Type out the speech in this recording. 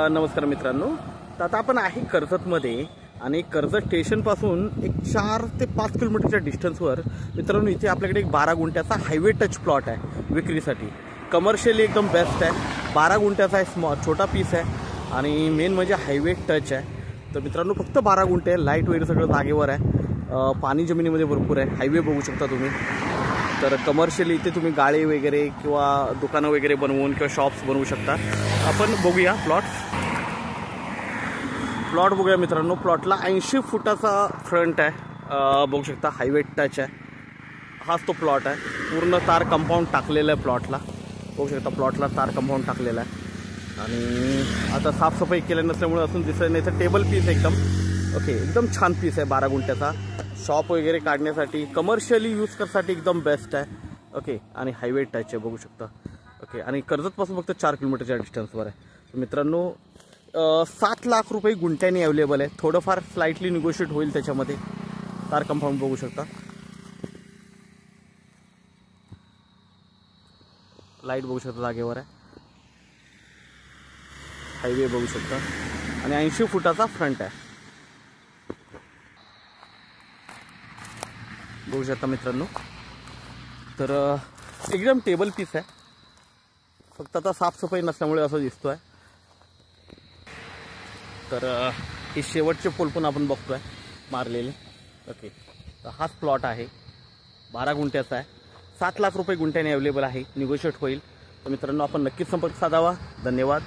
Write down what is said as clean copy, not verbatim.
नमस्कार मित्रांनो, तर आता आपण आहे कर्जतमध्ये आणि कर्जत स्टेशनपासून एक 4 ते 5 किलोमीटरच्या डिस्टन्सवर मित्रांनो इथे आपल्याकडे एक 12 गुंठ्याचा हायवे टच प्लॉट आहे विक्रीसाठी। कमर्शियली एकदम बेस्ट आहे। 12 गुंठ्याचा आहे, छोटा पीस आहे आणि मेन म्हणजे हायवे टच आहे। तर मित्रांनो फक्त 12 गुंठे आहे, लाईट वगैरे सगळं जागेवर आहे, पाणी जमिनीमध्ये भरपूर आहे, हायवे बघू शकता तुम्ही। तर कमर्शियली इथे तुम्ही गाळे वगैरे किंवा दुकानं वगैरे बनवून किंवा शॉप्स बनवू शकता। आपण बघूया प्लॉट बघूया मित्रांनो। प्लॉटला 80 फुटाचा फ्रंट आहे, बघू शकता हायवे टच आहे। हाच तो प्लॉट आहे, पूर्ण तार कंपाऊंड टाकलेलं आहे प्लॉटला, बघू शकता प्लॉटला तार कंपाऊंड टाकलेलं आहे। आणि आता साफसफाई केल्या नसल्यामुळे अजून दिसत नाही, तर टेबल पीस एकदम ओके, एकदम छान पीस आहे 12 गुंठ्याचा। शॉप वगैरे काढण्यासाठी कमर्शियली यूज करण्यासाठी एकदम बेस्ट आहे ओके। आणि हायवे टच आहे बघू शकता ओके। आणि कर्जतपासून फक्त 4 किलोमीटरच्या डिस्टन्सवर आहे। तर मित्रांनो 7 लाख रुपये गुंठ्याने अवेलेबल आहे, थोडंफार स्लाइटली निगोशिएट होईल त्याच्यामध्ये। तार कंपाऊंड बघू शकता, लाईट बघू शकता जागेवर आहे, हायवे बघू शकता आणि 80 फुटाचा फ्रंट आहे बघू शकता मित्रांनो। तर एकदम टेबल पीस आहे, फक्त आता साफसफाई नसल्यामुळे असं दिसतोय। तर हे शेवटचे पोल पण आपण बघतोय मारलेले ओके। तर हाच प्लॉट आहे, 12 गुंठ्याचा आहे, 7 लाख रुपये गुंठ्याने अवेलेबल आहे, निगोशिएट होईल। तर मित्रांनो आपण नक्कीच संपर्क साधावा। धन्यवाद।